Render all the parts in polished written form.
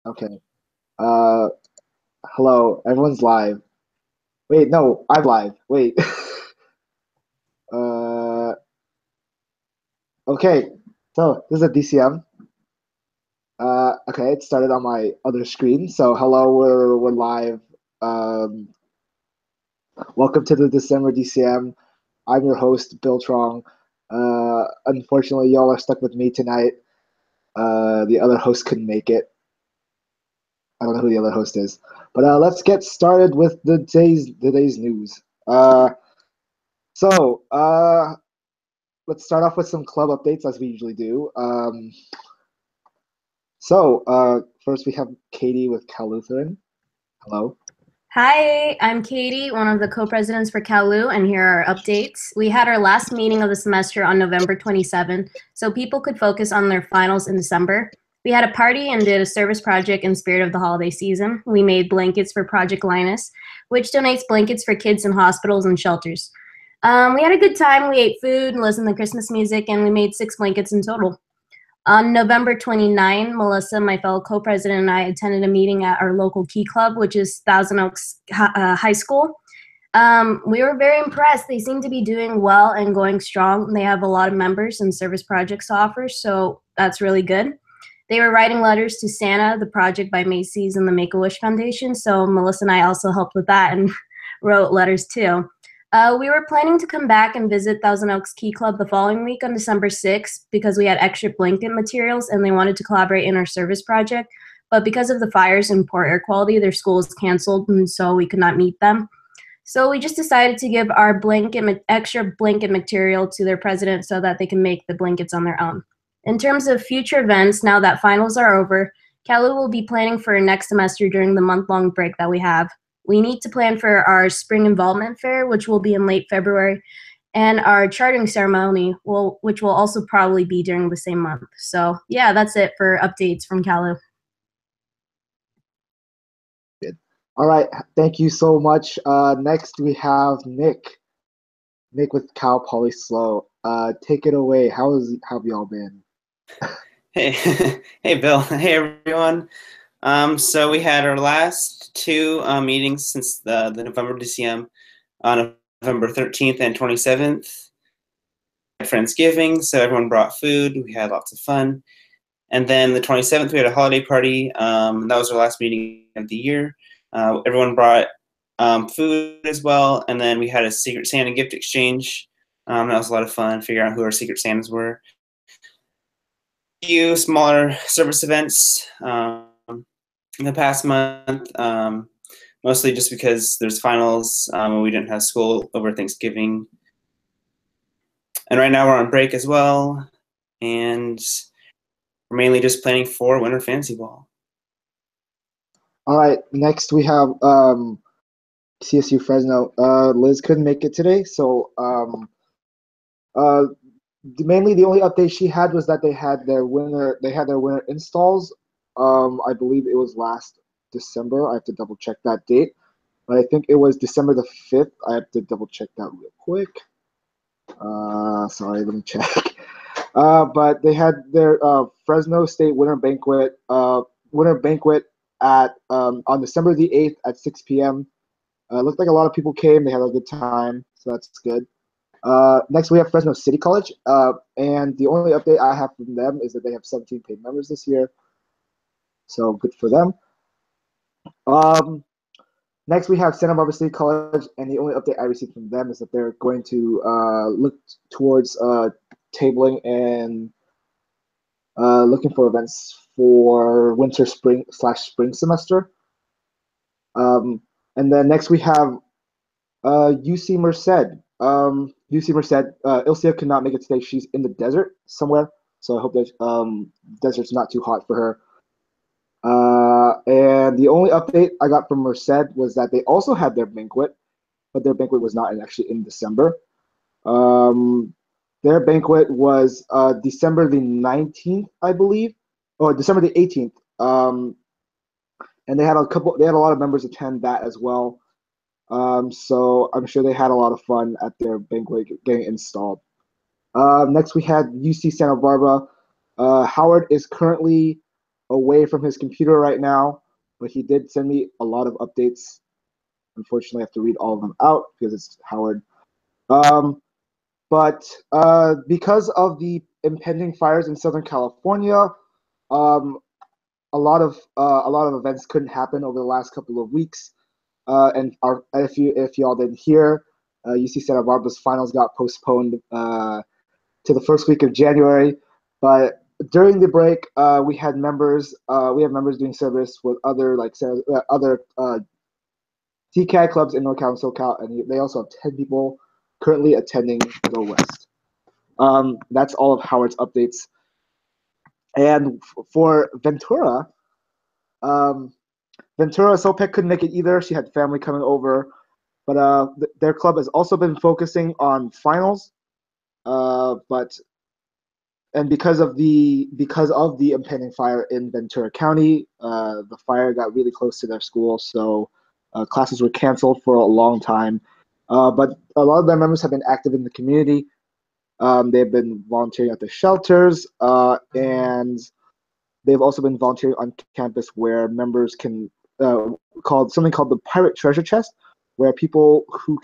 Okay. Uh, hello. Everyone's live. Wait, no, I'm live. Wait. uh, okay. So this is a DCM. Okay, it started on my other screen. So hello, we're live. Um, welcome to the December DCM. I'm your host, Bill Trong. Unfortunately, y'all are stuck with me tonight. The other host couldn't make it. I don't know who the other host is, but let's get started with the day's news. Uh, so let's start off with some club updates as we usually do. First we have Katie with Cal Lutheran. Hello. Hi, I'm Katie, one of the co-presidents for CalU, and here are our updates. We had our last meeting of the semester on November 27, so people could focus on their finals in December. We had a party and did a service project in spirit of the holiday season. We made blankets for Project Linus, which donates blankets for kids in hospitals and shelters. We had a good time. We ate food and listened to Christmas music, and we made 6 blankets in total. On November 29, Melissa, my fellow co-president, and I attended a meeting at our local Key Club, which is Thousand Oaks High School. We were very impressed. They seem to be doing well and going strong. They have a lot of members and service projects to offer, so that's really good. They were writing letters to Santa, the project by Macy's and the Make-A-Wish Foundation, so Melissa and I also helped with that and wrote letters too. We were planning to come back and visit Thousand Oaks Key Club the following week on December 6th because we had extra blanket materials and they wanted to collaborate in our service project. But because of the fires and poor air quality, their school is canceled, and so we could not meet them. So we just decided to give our extra blanket material to their president so that they can make the blankets on their own. In terms of future events, now that finals are over, CalU will be planning for next semester during the month-long break that we have. We need to plan for our spring involvement fair, which will be in late February, and our chartering ceremony, which will also probably be during the same month. So yeah, that's it for updates from CalU. Good. All right. Thank you so much. Next we have Nick. Nick with Cal Poly Slow. Take it away. How have y'all been? Hey, hey, Bill. Hey, everyone. So we had our last two meetings since the November DCM on November 13th and 27th. Friendsgiving, so everyone brought food. We had lots of fun. And then the 27th, we had a holiday party. That was our last meeting of the year. Everyone brought food as well. And then we had a Secret Santa gift exchange. That was a lot of fun, figuring out who our Secret Santas were. Few smaller service events in the past month, mostly just because there's finals and we didn't have school over Thanksgiving. And right now we're on break as well, and we're mainly just planning for Winter Fantasy Ball. All right. Next we have CSU Fresno. Liz couldn't make it today, so mainly the only update she had was that they had their winter installs. I believe it was last December. I have to double check that date, but I think it was December the 5th. I have to double check that real quick. Sorry, let me check. But they had their Fresno State Winter Banquet at on December the 8th at 6 p.m. Looked like a lot of people came. They had a good time, so that's good. Next, we have Fresno City College, and the only update I have from them is that they have 17 paid members this year, so good for them. Next, we have Santa Barbara City College, and the only update I received from them is that they're going to look towards tabling and looking for events for spring semester. And then next we have UC Merced. UC Merced, Ilcia could not make it today. She's in the desert somewhere, so I hope that desert's not too hot for her. And the only update I got from Merced was that they also had their banquet, but their banquet was not actually in December. Their banquet was December the 19th, I believe, or December the 18th. And they had a lot of members attend that as well. So I'm sure they had a lot of fun at their banquet getting installed. Next, we had UC Santa Barbara. Howard is currently away from his computer right now, but he did send me a lot of updates. Unfortunately, I have to read all of them out because it's Howard. But because of the impending fires in Southern California, um, a lot of events couldn't happen over the last couple of weeks. And if y'all didn't hear, UC Santa Barbara's finals got postponed to the first week of January. But during the break, we have members doing service with other TCAD clubs in NorCal and SoCal, and they also have 10 people currently attending Go West. That's all of Howard's updates. And for Ventura, Sopek couldn't make it either. She had family coming over, but their club has also been focusing on finals. And because of the impending fire in Ventura County, the fire got really close to their school, so classes were canceled for a long time. But a lot of their members have been active in the community. They've been volunteering at the shelters, and they've also been volunteering on campus where members can called the Pirate Treasure Chest, where people who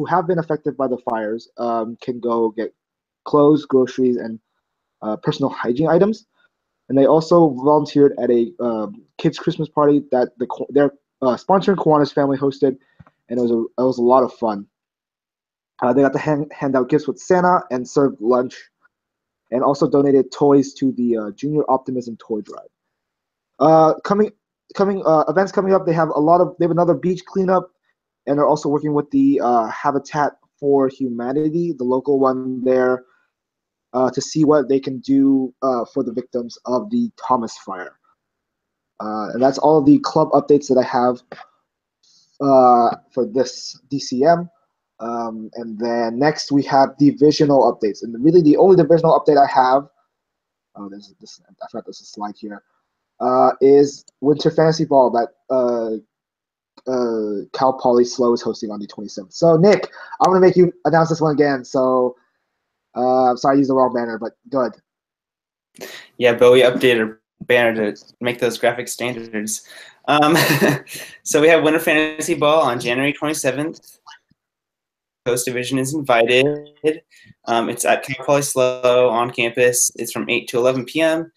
have been affected by the fires can go get clothes, groceries, and personal hygiene items. And they also volunteered at a kids' Christmas party that their sponsoring Kiwanis family hosted, and it was a lot of fun. They got to hand out gifts with Santa and served lunch, and also donated toys to the Junior Optimism Toy Drive. Events coming up. They have another beach cleanup, and they're also working with the Habitat for Humanity, the local one there, to see what they can do for the victims of the Thomas Fire. And that's all of the club updates that I have for this DCM. And then next we have divisional updates. And really the only divisional update I have, I forgot there's a slide here, is Winter Fantasy Ball that Cal Poly Slow is hosting on the 27th. So Nick, I'm going to make you announce this one again. So I'm sorry I used the wrong banner, but good. Yeah, but we updated our banner to make those graphic standards. So we have Winter Fantasy Ball on January 27th. Coast Division is invited. It's at Cal Poly Slow on campus. It's from 8 to 11 p.m.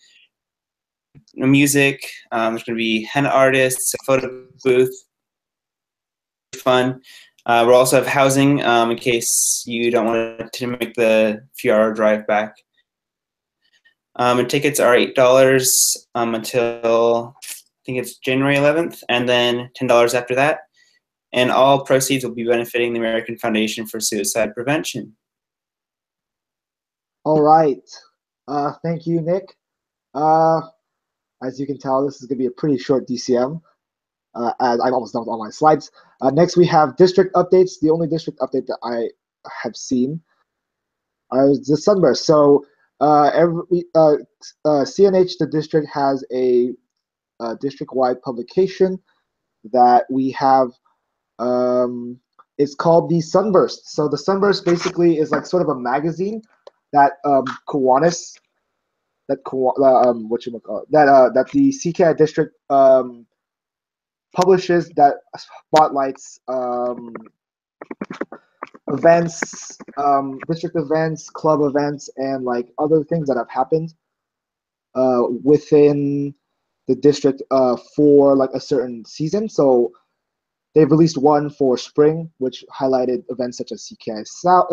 No music. There's going to be henna artists, a photo booth. Fun. We'll also have housing in case you don't want to make the few-hour drive back. And tickets are $8 until I think it's January 11th, and then $10 after that. And all proceeds will be benefiting the American Foundation for Suicide Prevention. All right. Thank you, Nick. As you can tell, this is going to be a pretty short DCM. As I'm almost done with all my slides. Next, we have district updates. The only district update that I have seen is the Sunburst. So CNH, the district, has a district-wide publication that we have. It's called the Sunburst. So the Sunburst basically is like sort of a magazine that Kiwanis, that the CCAD district publishes, that spotlights events, district events, club events, and like other things that have happened within the district for like a certain season. So they've released one for spring, which highlighted events such as CKI South,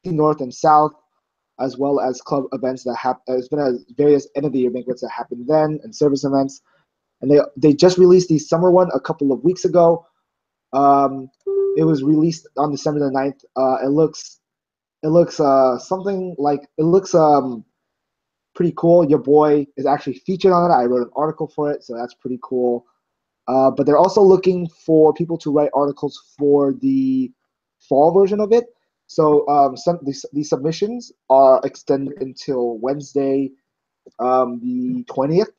North and South, as well as club events that have, as well as various end of the year banquets that happened then, and service events. And they just released the summer one a couple of weeks ago. It was released on December the 9th. It looks something like, it looks pretty cool. Your boy is actually featured on it. I wrote an article for it, so that's pretty cool. But they're also looking for people to write articles for the fall version of it. So these submissions are extended until Wednesday, the 20th.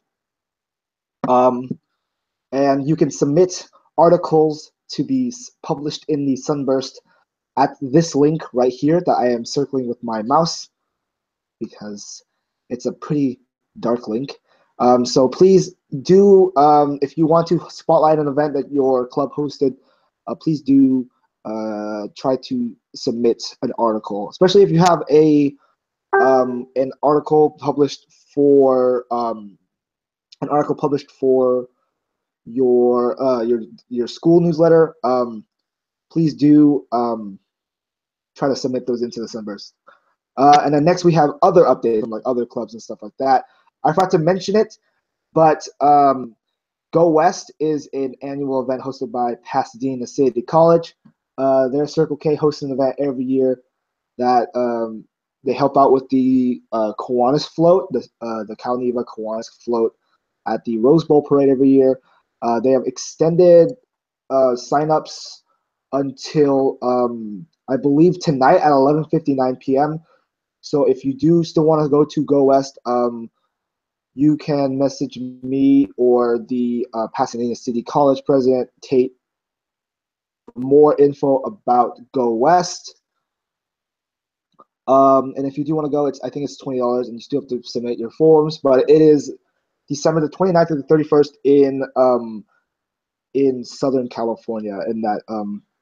And you can submit articles to be published in the Sunburst at this link right here that I am circling with my mouse, because it's a pretty dark link. So please do, if you want to spotlight an event that your club hosted, please do try to submit an article, especially if you have an article published for your school newsletter. Please do try to submit those into the Sunburst. And then next we have other updates from like other clubs and stuff like that. I forgot to mention it, but Go West is an annual event hosted by Pasadena City College. Their Circle K hosts an event every year that they help out with the Kiwanis float, the Cal Neva Kiwanis float at the Rose Bowl parade every year. They have extended signups until I believe tonight at 11:59 p.m. So if you do still want to go to Go West, you can message me or the Pasadena City College president, Tate, for more info about Go West. And if you do want to go, I think it's $20, and you still have to submit your forms. But it is December the 29th to the 31st in Southern California, in that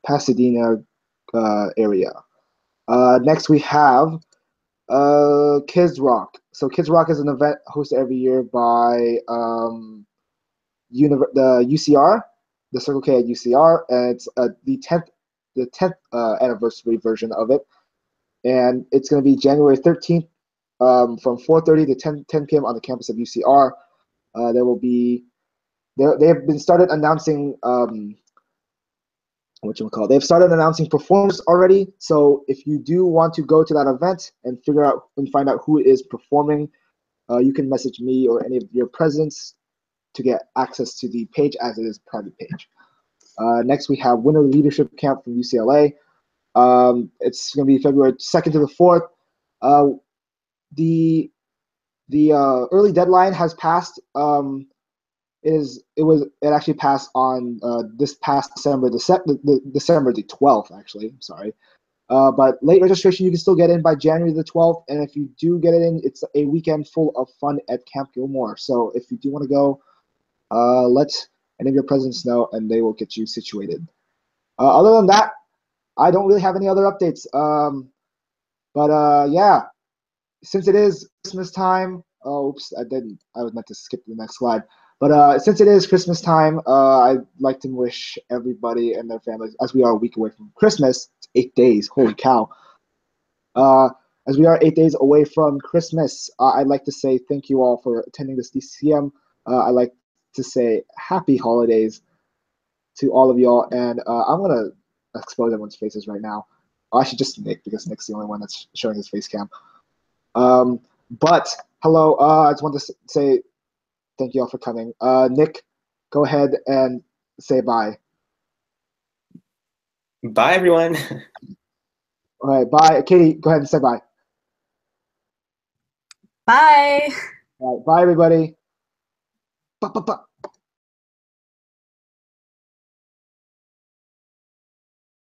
Pasadena area. Next we have Kids Rock. So Kids Rock is an event hosted every year by the UCR, the Circle K at UCR, and it's the 10th anniversary version of it, and it's going to be January 13th from 4:30 to 10 p.m. on the campus of UCR. They have been started announcing they've started announcing performers already. So if you do want to go to that event and find out who is performing, you can message me or any of your presidents to get access to the page, as it is a private page. Next, we have Winter Leadership Camp from UCLA. It's going to be February 2nd to the 4th. The early deadline has passed. It actually passed on this past December, December the 12th, actually. I'm sorry. But late registration, you can still get in by January the 12th. And if you do get it in, it's a weekend full of fun at Camp Gilmore. So if you do want to go, let any of your presidents know, and they will get you situated. Other than that, I don't really have any other updates. Yeah, since it is Christmas time, oops, I was meant to skip the next slide. But since it is Christmas time, I'd like to wish everybody and their families, as we are a week away from Christmas, it's 8 days, holy cow. As we are 8 days away from Christmas, I'd like to say thank you all for attending this DCM. I'd like to say happy holidays to all of y'all, and I'm going to expose everyone's faces right now. I should just Nick, because Nick's the only one that's showing his face cam. But hello, I just want to say thank you all for coming. Nick, go ahead and say bye. Bye, everyone. All right, bye. Katie, go ahead and say bye. Bye. All right, bye, everybody. Ba, ba, ba.